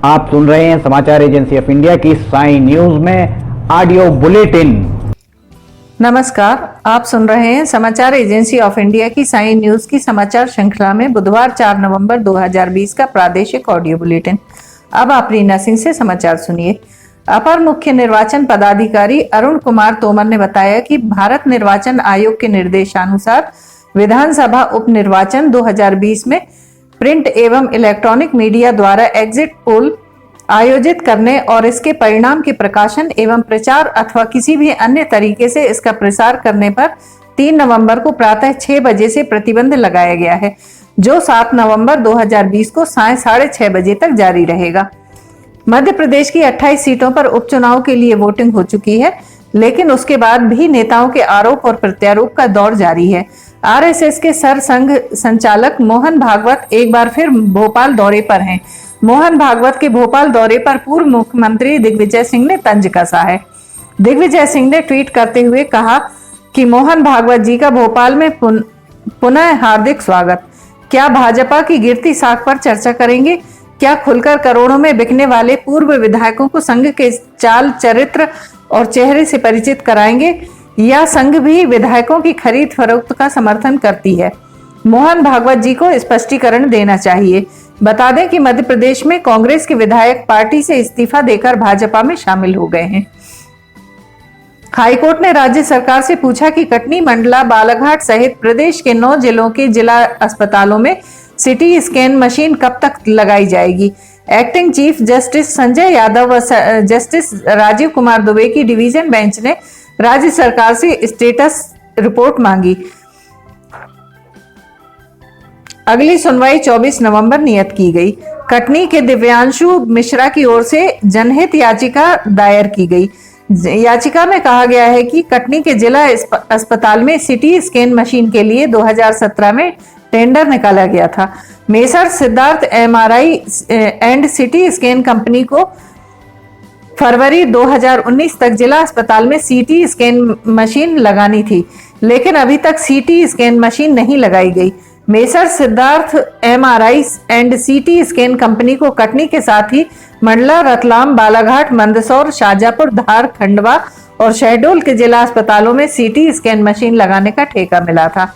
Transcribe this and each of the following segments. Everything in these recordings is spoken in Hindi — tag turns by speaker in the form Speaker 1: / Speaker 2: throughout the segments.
Speaker 1: आप सुन रहे हैं समाचार एजेंसी ऑफ इंडिया की साई न्यूज में ऑडियो बुलेटिन।
Speaker 2: नमस्कार, आप सुन रहे हैं समाचार एजेंसी ऑफ इंडिया की साई न्यूज की समाचार श्रृंखला में बुधवार 4 नवंबर 2020 का प्रादेशिक ऑडियो बुलेटिन। अब आप रीना सिंह से समाचार सुनिए। अपर मुख्य निर्वाचन पदाधिकारी अरुण कुमार तोमर ने बताया कि भारत निर्वाचन आयोग के निर्देशानुसार विधानसभा उप निर्वाचन 2020 में प्रिंट एवं इलेक्ट्रॉनिक मीडिया द्वारा एग्जिट पोल आयोजित करने और इसके परिणाम के प्रकाशन एवं प्रचार अथवा किसी भी अन्य तरीके से इसका प्रसार करने पर 3 नवंबर को प्रातः 6 बजे से प्रतिबंध लगाया गया है, जो 7 नवंबर 2020 को साय 6:30 बजे तक जारी रहेगा। मध्य प्रदेश की 28 सीटों पर उपचुनाव के लिए वोटिंग हो चुकी है, लेकिन उसके बाद भी नेताओं के आरोप और प्रत्यारोप का दौर जारी है। आरएसएस के सरसंघ संचालक मोहन भागवत एक बार फिर भोपाल दौरे पर हैं। मोहन भागवत के भोपाल दौरे पर पूर्व मुख्यमंत्री दिग्विजय सिंह ने तंज कसा है। दिग्विजय सिंह ने ट्वीट करते हुए कहा कि मोहन भागवत जी का भोपाल में पुनः हार्दिक स्वागत। क्या भाजपा की गिरती साख पर चर्चा करेंगे? क्या खुलकर करोड़ों में बिकने वाले पूर्व विधायकों को संघ के चाल चरित्र और चेहरे से परिचित कराएंगे, या संघ भी विधायकों की खरीद फरोख्त का समर्थन करती है? मोहन भागवत जी को स्पष्टीकरण देना चाहिए। बता दें कि मध्य प्रदेश में कांग्रेस के विधायक पार्टी से इस्तीफा देकर भाजपा में शामिल हो गए हैं। हाईकोर्ट ने राज्य सरकार से पूछा कि कटनी, मंडला, बालाघाट सहित प्रदेश के 9 जिलों के जिला अस्पतालों में सिटी स्कैन मशीन कब तक लगाई जाएगी। Acting chief justice Sanjay Yadav व जस्टिस राजीव कुमार दुबे की डिवीजन बेंच ने राज्य सरकार से स्टेटस रिपोर्ट मांगी। अगली सुनवाई 24 नवंबर नियत की गई। कटनी के दिव्यांशु मिश्रा की ओर से जनहित याचिका दायर की गई। याचिका में कहा गया है कि कटनी के जिला अस्पताल में सिटी स्कैन मशीन के लिए 2017 में टेंडर निकाला गया था। Messrs Siddharth MRI and CT scan company को फरवरी 2019 तक जिला अस्पताल में सीटी स्कैन मशीन लगानी थी, लेकिन अभी तक सीटी स्कैन मशीन नहीं लगाई गई। Messrs Siddharth MRI and CT scan company को कटनी के साथ ही मंडला, रतलाम, बालाघाट, मंदसौर, शाजापुर, धार, खंडवा और शहडोल के जिला अस्पतालों में सीटी स्कैन मशीन लगाने का ठेका मिला था।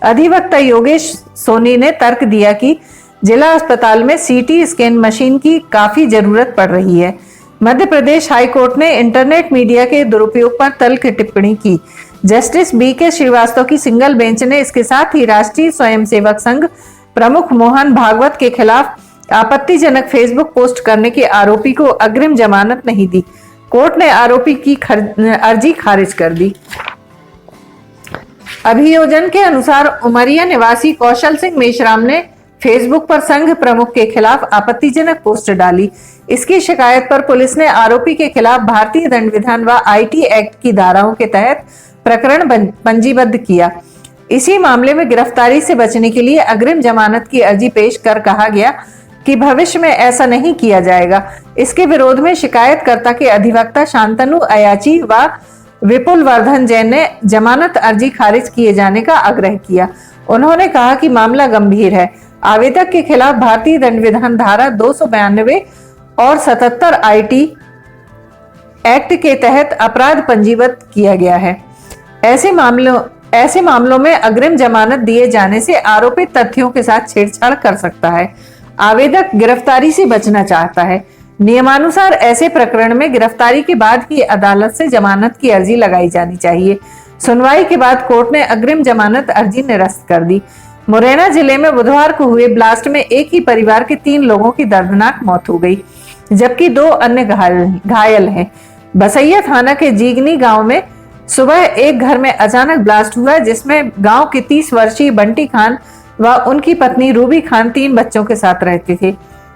Speaker 2: अधिवक्ता योगेश सोनी ने तर्क दिया कि जिला अस्पताल में सीटी स्कैन मशीन की काफी जरूरत पड़ रही है। मध्य प्रदेश हाईकोर्ट ने इंटरनेट मीडिया के दुरुपयोग पर तल्ख टिप्पणी की। जस्टिस बीके श्रीवास्तव की सिंगल बेंच ने इसके साथ ही राष्ट्रीय स्वयंसेवक संघ प्रमुख मोहन भागवत के खिलाफ आपत्तिजनक फेसबुक पोस्ट करने के आरोपी को अग्रिम जमानत नहीं दी। कोर्ट ने आरोपी की अर्जी खारिज कर दी। अभियोजन के अनुसार उमरिया निवासी कौशल सिंह मेश्राम ने फेसबुक पर संघ प्रमुख के खिलाफ आपत्तिजनक पोस्ट डाली। इसकी शिकायत पर पुलिस ने आरोपी के खिलाफ भारतीय दंड विधान व आईटी एक्ट की धाराओं के तहत प्रकरण पंजीबद्ध किया। इसी मामले में गिरफ्तारी से बचने के लिए अग्रिम जमानत की अर्जी पेश कर कहा गया कि भविष्य में ऐसा नहीं किया जाएगा। इसके विरोध में शिकायतकर्ता के अधिवक्ता शांतनु अयाची व विपुल वर्धन जैन ने जमानत अर्जी खारिज किए जाने का आग्रह किया। उन्होंने कहा कि मामला गंभीर है। आवेदक के खिलाफ भारतीय दंड विधान धारा 292 और 77 आईटी एक्ट के तहत अपराध पंजीबद्ध किया गया है। ऐसे मामलों में अग्रिम जमानत दिए जाने से आरोपित तथ्यों के साथ छेड़छाड़ कर सकता है। आवेदक गिरफ्तारी से बचना चाहता है। नियमानुसार ऐसे प्रकरण में गिरफ्तारी के बाद ही अदालत से जमानत की अर्जी लगाई जानी चाहिए। सुनवाई के बाद कोर्ट ने अग्रिम जमानत अर्जी निरस्त कर दी। मुरैना जिले में बुधवार को हुए ब्लास्ट में एक ही परिवार के 3 लोगों की दर्दनाक मौत हो गई, जबकि 2 अन्य घायल हैं। बसैया थाना के जीगनी गांव में सुबह एक घर में अचानक ब्लास्ट हुआ, जिसमें गांव के 30 वर्षीय बंटी खान व उनकी पत्नी रूबी खान 3 बच्चों के साथ रहते थे।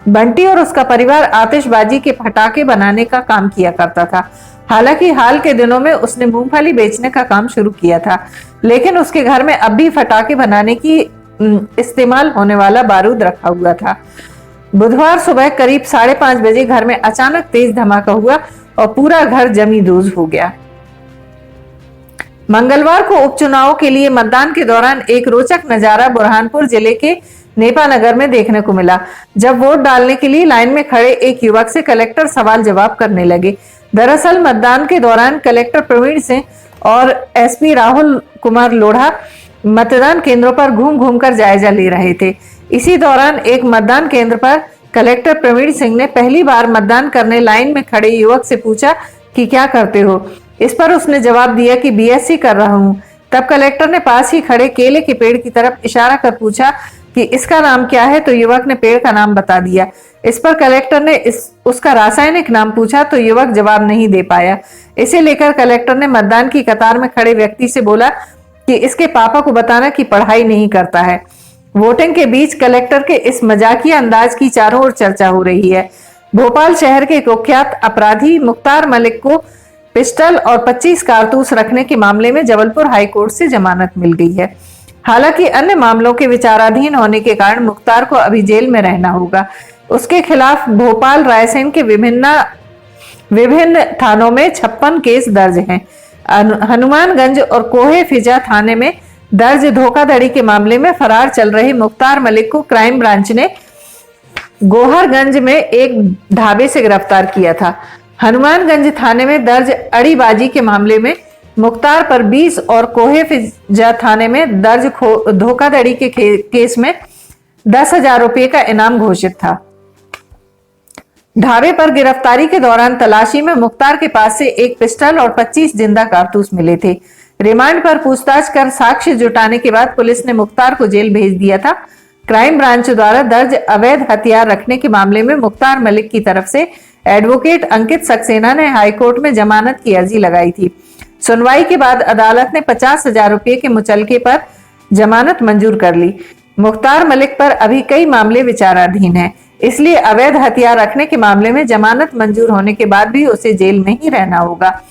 Speaker 2: बंटी और उसका परिवार आतिशबाजी के पटाखे बनाने का काम किया करता था। हालांकि हाल के दिनों में उसने मूंगफली बेचने का काम शुरू किया था, लेकिन उसके घर में अब भी पटाखे बनाने की इस्तेमाल होने वाला बारूद रखा हुआ था। बुधवार सुबह करीब 5:30 बजे घर में अचानक तेज धमाका हुआ और पूरा घर जमी दूज हो गया। मंगलवार को उपचुनाव के लिए मतदान के दौरान एक रोचक नजारा बुरहानपुर जिले के नेपानगर में देखने को मिला, जब वोट डालने के लिए लाइन में खड़े एक युवक से कलेक्टर सवाल जवाब करने लगे। दरअसल मतदान के दौरान कलेक्टर प्रवीण सिंह और एसपी राहुल कुमार लोढ़ा मतदान केंद्रों पर घूम घूम कर जायजा ले रहे थे। इसी दौरान एक मतदान केंद्र पर कलेक्टर प्रवीण सिंह ने पहली बार मतदान करने लाइन में खड़े युवक से पूछा कि क्या करते हो। इस पर उसने जवाब दिया कि बीएससी कर रहा हूं। तब कलेक्टर ने पास ही खड़े केले के पेड़ की तरफ इशारा कर पूछा कि इसका नाम क्या है, तो युवक ने पेड़ का नाम बता दिया। इस पर कलेक्टर ने उसका रासायनिक नाम पूछा तो युवक जवाब नहीं दे पाया। इसे लेकर कलेक्टर ने मतदान की कतार में खड़े व्यक्ति से बोला कि इसके पापा को बताना कि पढ़ाई नहीं करता है। वोटिंग के बीच कलेक्टर के इस मजाकिया अंदाज की चारों ओर चर्चा हो रही है। भोपाल शहर के कुख्यात अपराधी मुख्तार मलिक को पिस्टल और 25 कारतूस रखने के मामले में जबलपुर हाईकोर्ट से जमानत मिल गई है। हालांकि अन्य मामलों के विचाराधीन होने के कारण मुख्तार को अभी जेल में रहना होगा। उसके खिलाफ भोपाल रायसेन के विभिन्न थानों में 56 केस दर्ज हैं। हनुमानगंज और कोहे फिजा थाने में दर्ज धोखाधड़ी के मामले में फरार चल रहे मुख्तार मलिक को क्राइम ब्रांच ने गोहरगंज में एक ढाबे से गिरफ्तार किया था। हनुमानगंज थाने में दर्ज अड़ीबाजी के मामले में मुख्तार पर 20 और कोहे फिजा थाने में दर्ज धोखाधड़ी के केस में 10,000 रुपए का इनाम घोषित था। ढाबे पर गिरफ्तारी के दौरान तलाशी में मुख्तार के पास से एक पिस्टल और 25 जिंदा कारतूस मिले थे। रिमांड पर पूछताछ कर साक्ष्य जुटाने के बाद पुलिस ने मुख्तार को जेल भेज दिया था। क्राइम ब्रांच द्वारा दर्ज अवैध हथियार रखने के मामले में मुख्तार मलिक की तरफ से एडवोकेट अंकित सक्सेना ने हाईकोर्ट में जमानत की अर्जी लगाई थी। सुनवाई के बाद अदालत ने 50,000 रुपए के मुचलके पर जमानत मंजूर कर ली। मुख्तार मलिक पर अभी कई मामले विचाराधीन हैं, इसलिए अवैध हथियार रखने के मामले में जमानत मंजूर होने के बाद भी उसे जेल में ही रहना होगा।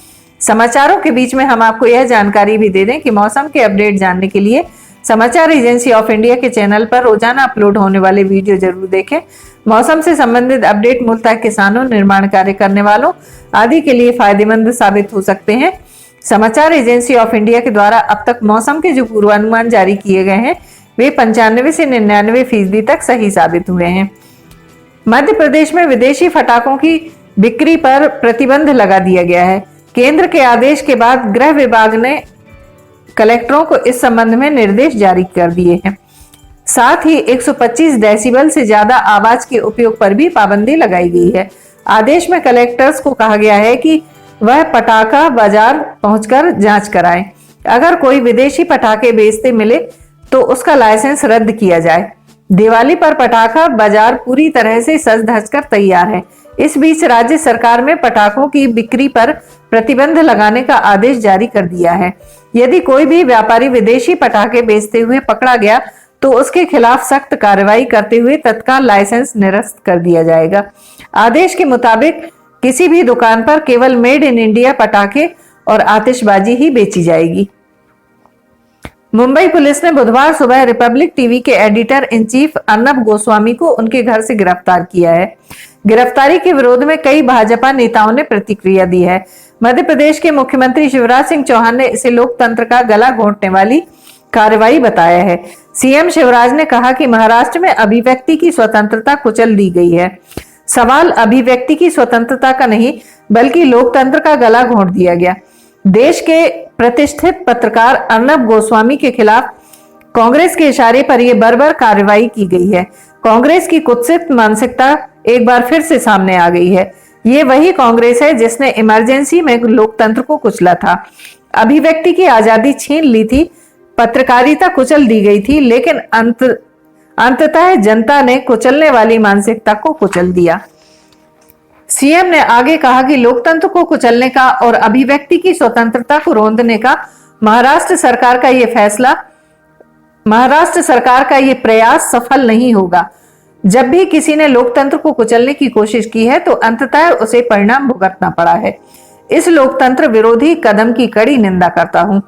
Speaker 2: समाचारों के बीच में हम आपको यह जानकारी भी दे दें कि मौसम के अपडेट जानने के लिए समाचार एजेंसी ऑफ इंडिया के चैनल पर रोजाना अपलोड होने वाले वीडियो जरूर देखें। मौसम से संबंधित अपडेट मूलतः किसानों, निर्माण कार्य करने वालों आदि के लिए फायदेमंद साबित हो सकते हैं। समाचार एजेंसी ऑफ इंडिया के द्वारा अब तक मौसम के जो पूर्वानुमान जारी किए गए हैं वे 95 से 99% तक सही साबित हुए हैं। मध्य प्रदेश में विदेशी फटाकों की बिक्री पर प्रतिबंध लगा दिया गया है। केंद्र के आदेश के बाद गृह विभाग ने कलेक्टरों को इस संबंध में निर्देश जारी कर दिए हैं। साथ ही 125 डेसिबल से ज्यादा आवाज के उपयोग पर भी पाबंदी लगाई गई है। आदेश में कलेक्टर्स को कहा गया है कि वह पटाखा बाजार पहुंचकर जांच कराएं। अगर कोई विदेशी पटाखे बेचते मिले तो उसका लाइसेंस रद्द किया जाए। दिवाली पर पटाखा बाजार पूरी तरह से सज धज कर तैयार है। इस बीच राज्य सरकार में पटाखों की बिक्री पर प्रतिबंध लगाने का आदेश जारी कर दिया है। यदि कोई भी व्यापारी विदेशी पटाखे बेचते हुए पकड़ा गया तो उसके खिलाफ सख्त कार्रवाई करते हुए तत्काल लाइसेंस निरस्त कर दिया जाएगा। आदेश के मुताबिक किसी भी दुकान पर केवल मेड इन इंडिया पटाखे और आतिशबाजी ही बेची जाएगी। मुंबई पुलिस ने बुधवार सुबह रिपब्लिक टीवी के editor in chief Arnab Goswami को उनके घर से गिरफ्तार किया है। गिरफ्तारी के विरोध में कई भाजपा नेताओं ने प्रतिक्रिया दी है। मध्य प्रदेश के मुख्यमंत्री शिवराज सिंह चौहान ने इसे लोकतंत्र का गला घोंटने वाली कार्रवाई बताया है। सीएम शिवराज ने कहा कि महाराष्ट्र में अभिव्यक्ति की स्वतंत्रता कुचल दी गई है। सवाल अभिव्यक्ति की स्वतंत्रता का नहीं बल्कि लोकतंत्र का गला घोंट दिया गया। देश के प्रतिष्ठित पत्रकार अर्नब गोस्वामी के खिलाफ कांग्रेस के इशारे पर यह बर्बर कार्रवाई की गई है। कांग्रेस की कुत्सित मानसिकता एक बार फिर से सामने आ गई है। ये वही कांग्रेस है जिसने इमरजेंसी में लोकतंत्र को कुचला था, अभिव्यक्ति की आजादी छीन ली थी, पत्रकारिता कुचल दी गई थी, लेकिन अंततः जनता ने कुचलने वाली मानसिकता को कुचल दिया। सीएम ने आगे कहा कि लोकतंत्र को कुचलने का और अभिव्यक्ति की स्वतंत्रता को रोंदने का महाराष्ट्र सरकार का ये प्रयास सफल नहीं होगा। जब भी किसी ने लोकतंत्र को कुचलने की कोशिश की है तो अंततः उसे परिणाम भुगतना पड़ा है। इस लोकतंत्र विरोधी कदम की कड़ी निंदा करता हूं।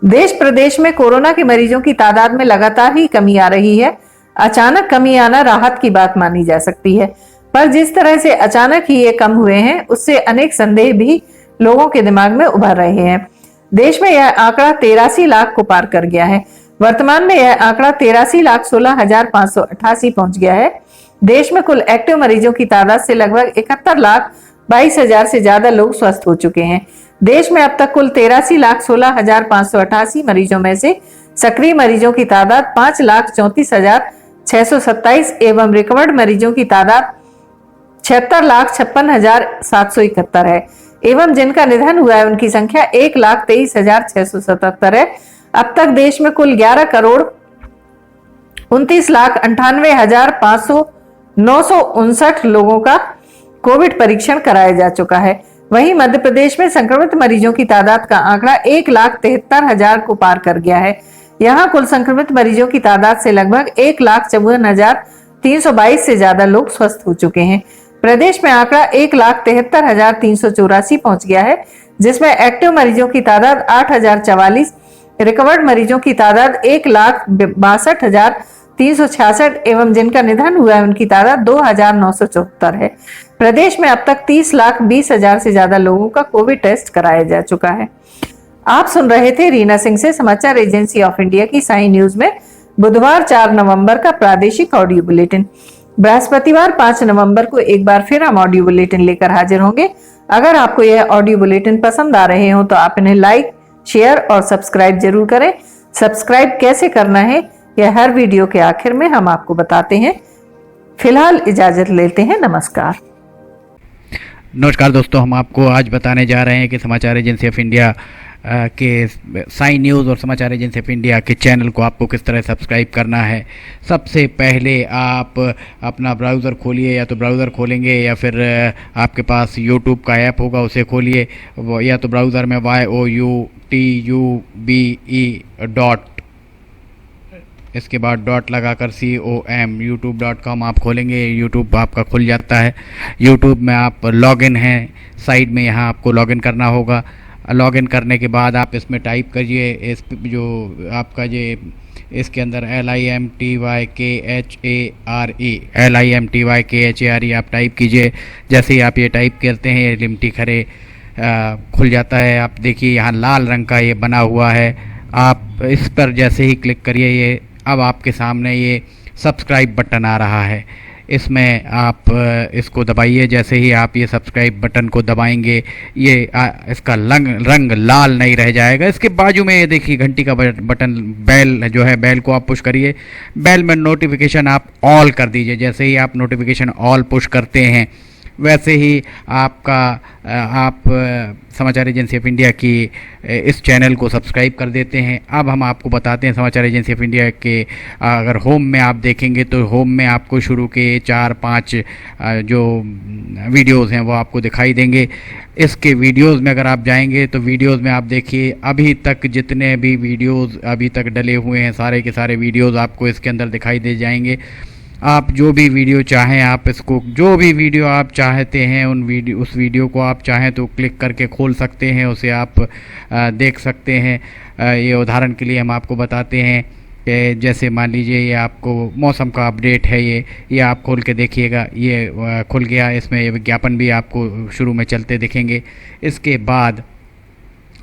Speaker 2: देश प्रदेश में कोरोना के मरीजों की तादाद में लगातार ही कमी आ रही है। अचानक कमी आना राहत की बात मानी जा सकती है, पर जिस तरह से अचानक ही ये कम हुए हैं उससे अनेक संदेह भी लोगों के दिमाग में उभर रहे हैं। देश में यह आंकड़ा 83 लाख को पार कर गया है। वर्तमान में यह आंकड़ा 83,16,588 पहुंच गया है। देश में कुल एक्टिव मरीजों की तादाद से लगभग 71,22,000 से ज्यादा लोग स्वस्थ हो चुके हैं। देश में अब तक कुल 83,16,588 मरीजों में से सक्रिय मरीजों की तादाद 5,34,627 एवं रिकवर्ड मरीजों की तादाद 76,56,771 है एवं जिनका निधन हुआ है उनकी संख्या 1,23,677 है। अब तक देश में कुल 11,29,98,959 लोगों का कोविड परीक्षण कराया जा चुका है। वहीं मध्य प्रदेश में संक्रमित मरीजों की तादाद का आंकड़ा 1,73,000 को पार कर गया है। यहाँ कुल संक्रमित मरीजों की तादाद से लगभग 1,54,322 से ज्यादा लोग स्वस्थ हो चुके हैं। प्रदेश में आंकड़ा 1,73,384 पहुंच गया है, जिसमें एक्टिव मरीजों की तादाद 8,044, रिकवर्ड मरीजों की तादाद 1,62,366 एवं जिनका निधन हुआ है उनकी तादाद 2,974 है। प्रदेश में अब तक 30,20,000 से ज्यादा लोगों का कोविड टेस्ट कराया जा चुका है। आप सुन रहे थे रीना सिंह से समाचार एजेंसी ऑफ इंडिया की साई न्यूज में बुधवार 4 नवंबर का प्रादेशिक ऑडियो बुलेटिन। बृहस्पतिवार 5 नवंबर को एक बार फिर हम ऑडियो बुलेटिन लेकर हाजिर होंगे। अगर आपको यह ऑडियो बुलेटिन पसंद आ रहे हो तो आप इन्हें लाइक, शेयर और सब्सक्राइब जरूर करें। सब्सक्राइब कैसे करना है यह हर वीडियो के आखिर में हम आपको बताते हैं। फिलहाल इजाजत लेते हैं। नमस्कार।
Speaker 1: नमस्कार दोस्तों, हम आपको आज बताने जा रहे हैं कि समाचार एजेंसी ऑफ इंडिया के साई न्यूज़ और समाचार एजेंसी ऑफ इंडिया के चैनल को आपको किस तरह सब्सक्राइब करना है। सबसे पहले आप अपना ब्राउज़र खोलिए, या तो ब्राउज़र खोलेंगे या फिर आपके पास यूट्यूब का ऐप होगा उसे खोलिए, या तो ब्राउज़र में youtube.com इसके बाद डॉट लगाकर com youtube.com आप खोलेंगे। यूट्यूब आपका खुल जाता है। यूट्यूब में आप लॉगिन हैं, साइड में यहाँ आपको लॉगिन करना होगा। लॉगिन करने के बाद आप इसमें टाइप करिए, इस जो आपका ये इसके अंदर LIMTYKHARE आप टाइप कीजिए। जैसे ही आप ये टाइप करते हैं ये लिमटी खरे खुल जाता है। आप देखिए यहाँ लाल रंग का ये बना हुआ है, आप इस पर जैसे ही क्लिक करिए ये अब आपके सामने ये सब्सक्राइब बटन आ रहा है। इसमें आप इसको दबाइए। जैसे ही आप ये सब्सक्राइब बटन को दबाएंगे ये इसका रंग लाल नहीं रह जाएगा। इसके बाजू में ये देखिए घंटी का बटन, बेल जो है, बेल को आप पुश करिए। बेल में नोटिफिकेशन आप ऑल कर दीजिए। जैसे ही आप नोटिफिकेशन ऑल पुश करते हैं वैसे ही आप समाचार एजेंसी ऑफ इंडिया की इस चैनल को सब्सक्राइब कर देते हैं। अब हम आपको बताते हैं समाचार एजेंसी ऑफ इंडिया के अगर होम में आप देखेंगे तो होम में आपको शुरू के 4-5 जो वीडियोस हैं वो आपको दिखाई देंगे। इसके वीडियोस में अगर आप जाएंगे तो वीडियोस में आप देखिए अभी तक जितने भी वीडियोस अभी तक डले हुए हैं सारे के सारे वीडियोस आपको इसके अंदर दिखाई दे जाएंगे। आप जो भी वीडियो चाहें, आप इसको जो भी वीडियो आप चाहते हैं उस वीडियो को आप चाहें तो क्लिक करके खोल सकते हैं, उसे आप देख सकते हैं। ये उदाहरण के लिए हम आपको बताते हैं कि जैसे मान लीजिए ये आपको मौसम का अपडेट है, ये आप खोल के देखिएगा, ये खुल गया। इसमें विज्ञापन भी आपको शुरू में चलते दिखेंगे। इसके बाद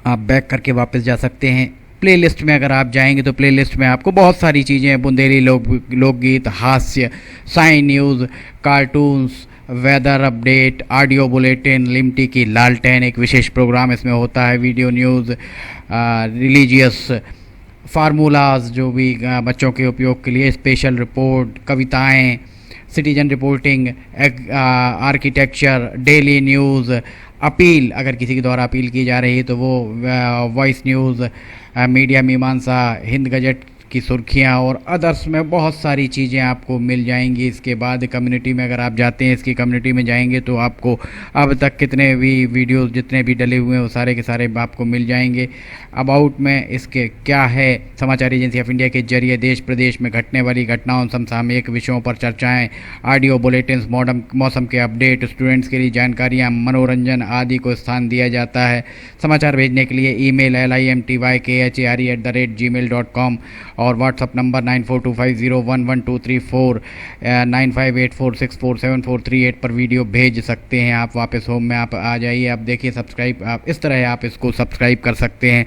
Speaker 1: आप बैक करके वापस जा सकते हैं। प्लेलिस्ट में अगर आप जाएंगे तो प्लेलिस्ट में आपको बहुत सारी चीज़ें, बुंदेली लोकगीत, हास्य, Sai news, cartoons, weather update, audio bulletin, Limti की लालटेन एक विशेष प्रोग्राम इसमें होता है, वीडियो न्यूज़, रिलीजियस फार्मूलाज जो भी बच्चों के उपयोग के लिए, स्पेशल रिपोर्ट, कविताएं, citizen reporting, architecture, daily news, appeal अगर किसी के द्वारा अपील की जा रही है तो वो, वॉइस न्यूज़, मीडिया मीमांसा, हिंद गजट की सुर्खियाँ और अदर्स में बहुत सारी चीज़ें आपको मिल जाएंगी। इसके बाद कम्युनिटी में अगर आप जाते हैं, इसकी कम्युनिटी में जाएंगे तो आपको अब तक कितने भी वीडियोस जितने भी डले हुए हैं वो सारे के सारे आपको मिल जाएंगे। अबाउट में इसके क्या है, समाचार एजेंसी ऑफ इंडिया के जरिए देश प्रदेश में घटने वाली घटनाओं, समसामयिक विषयों पर चर्चाएँ, ऑडियो बुलेटिन्स, मौसम के अपडेट, स्टूडेंट्स के लिए जानकारियाँ, मनोरंजन आदि को स्थान दिया जाता है। समाचार भेजने के लिए email LIMTYKHARE@gmail.com और व्हाट्सअप नंबर 9425011234 9584647438 पर वीडियो भेज सकते हैं आप। वापस होम में आप आ जाइए, आप देखिए सब्सक्राइब, आप इस तरह आप इसको सब्सक्राइब कर सकते हैं।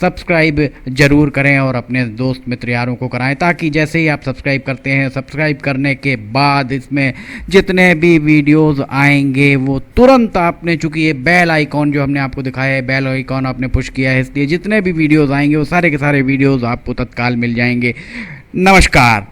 Speaker 1: सब्सक्राइब ज़रूर करें और अपने दोस्त मित्र यारों को कराएं, ताकि जैसे ही आप सब्सक्राइब करते हैं, सब्सक्राइब करने के बाद इसमें जितने भी वीडियोस आएंगे वो तुरंत आपने, चूँकि ये बेल आइकॉन जो हमने आपको दिखाया है, बेल आइकॉन आपने पुश किया है, इसलिए जितने भी वीडियोस आएंगे वो सारे के सारे वीडियोस आपको तत्काल मिल जाएंगे। नमस्कार।